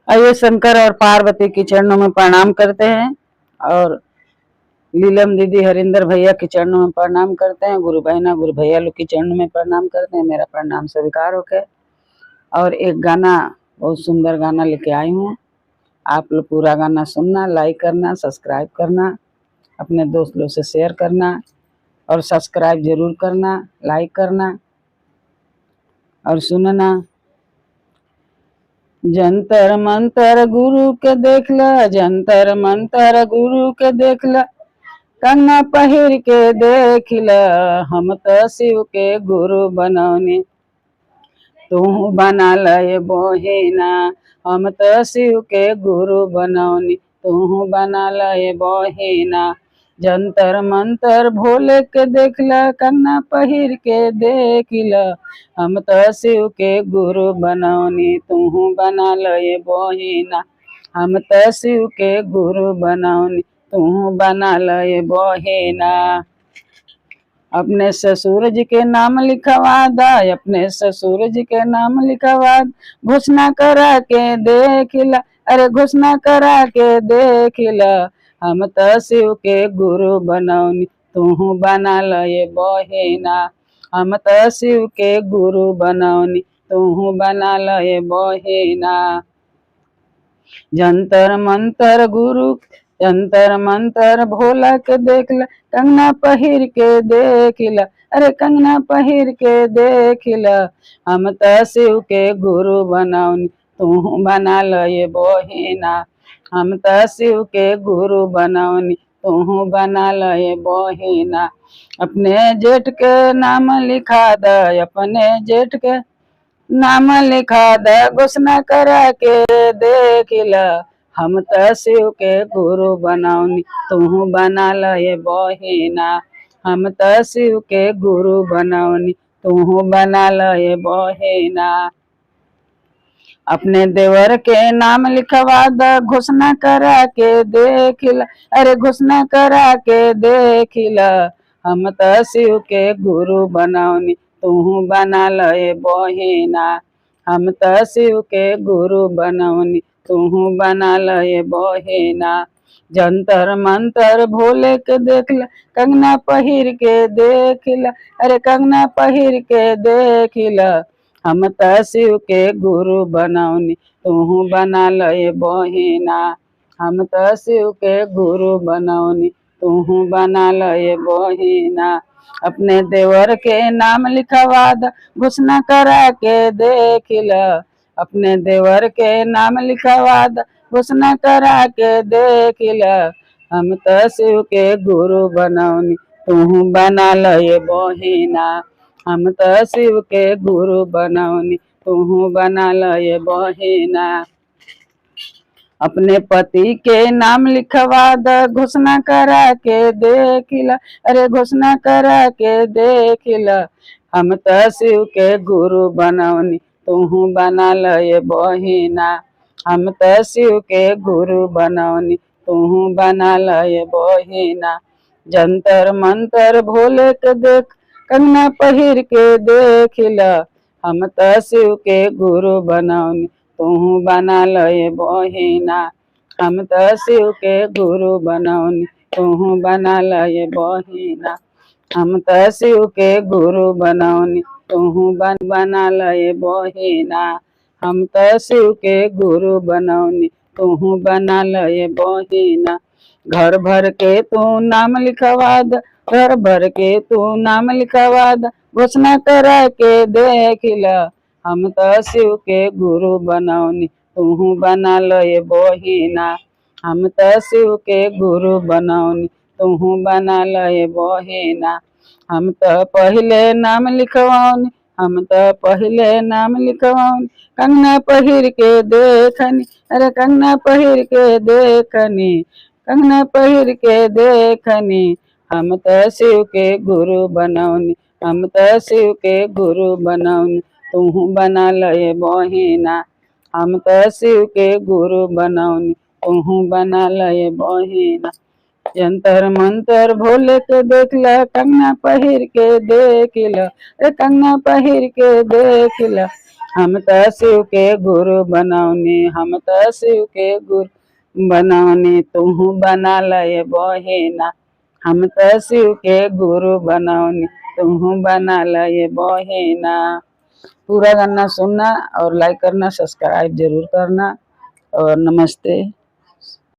आइए शंकर और पार्वती के चरणों में प्रणाम करते हैं और लीलम दीदी हरिंदर भैया के चरणों में प्रणाम करते हैं। गुरु बहना गुरु भैया लोग के चरणों में प्रणाम करते हैं। मेरा प्रणाम स्वीकार होके और एक गाना, बहुत सुंदर गाना लेके आई हूँ। आप लोग पूरा गाना सुनना, लाइक करना, सब्सक्राइब करना, अपने दोस्त लोग से शेयर करना और सब्सक्राइब जरूर करना, लाइक करना और सुनना। जंतर मंतर गुरु के देखला, जंतर मंतर गुरु के देखला, कंगना पहिर के देखला, हम तो शिव के गुरु बनौनी, तू बना लय बहिना। हम तो शिव के गुरु बनौनी, तू बना लय बहिना। जंतर मंतर भोले के देखला, कंगना पहिर के देखला, हम तो शिव के गुरु बनौनी, तू बना लय बहिना। हम तो शिव के गुरु बनौनी, तू बना लय बहिना। अपने ससुर जी के नाम लिखवा दा, अपने ससुर जी के नाम लिखवा, घोषणा करा के देखला, अरे घोषणा करा के देखला, हम तो शिव के गुरु बनौनी, तू बना लय बहिना। हम तो शिव के गुरु बनौनी, तू बना लय बहिना। जंतर मंतर गुरु, जंतर मंतर भोला के देखला, कंगना पहिर के देखला, अरे कंगना पहिर के देखला, हम तो शिव के गुरु बनौनी, तू बना लय बहिना। हम तो शिव के गुरु बनौनी, तू बना लय बहिना। अपने जेठ के नाम लिखा द, अपने जेठ के नाम लिखा द, घोषणा करा के देखला, हम तो शिव के गुरु बनौनी, तू बना लय बहिना। हम तो शिव के गुरु बनौनी, तू बना लय बहिना। अपने देवर के नाम लिखवा द, घोषणा करा के देखला, अरे घोषणा करा के देखला, हम तो शिव के गुरु बनौनी, तू बना लय बहिना। हम तो शिव के गुरु बनौनी, तू बना लय बहिना। जंतर मंतर भोले के देखला, कंगना पहिर के देखला, अरे कंगना पहिर के देखला, हम तो शिव के गुरु बनौनी, तू बना लय बहिना। हम तो शिव के गुरु बनौनी, तू बना लय बहिना। अपने देवर के नाम लिखवा द, घोषणा करा के देखला, अपने देवर के नाम लिखवा द, घोषणा करा के देखला, हम तो शिव के गुरु बनौनी, तू बना लय बहिना। हम तो शिव के गुरु बनौनी, तू बना लय बहिना। अपने पति के नाम लिखवा द, घोषणा करा के देखला, अरे घोषणा करा के देखला, हम तो शिव के गुरु बनौनी, तू बना लय बहिना। हम तो शिव के गुरु बनौनी, तू बना लय बहिना। जंतर मंतर भोले के देख, कंगना पहिर के देखला, हम तो शिव के गुरु बनौनी, तू बना लय बहिना। हम तो शिव के गुरु बनौनी, तू बना लय बहिना। हम तो शिव के गुरु बनौनी, तू बना लय बहिना। हम तो शिव के गुरु बनौनी, तू बना लय बहिना। घर भर के तू नाम लिखवा द, घर भर के तू नाम लिखवा द, घोषणा करा के देखला, हम तो शिव के गुरु बनौनी, तू बना लय बहिना। हम तो शिव के गुरु बनौनी, तू बना लय बहिना। हम तो पहले नाम लिखवानी, हम तो पहले नाम लिखवानी, कंगना पहिर के देखनी, अरे कंगना पहिर के देखनी, कंगना पहिर के देखनी, हम तो शिव के गुरु बनौनी, हम तो शिव के गुरु बनौनी, तू बना लय बहिना। हम तो शिव के गुरु बनौनी, तू बना लय बहिना। जंतर मंतर भोले के देख ल, कंगना पहिर के देख ल, रे कंगना पहिर के देख ल। हम त शिव के गुरु बनौनी, हम त शिव के गुरु बनौनी, तू बना लय बहिना। हम त शिव के गुरु बनौनी, तू बना लय बहिना। पूरा गाना सुनना और लाइक करना, सब्सक्राइब जरूर करना। और नमस्ते।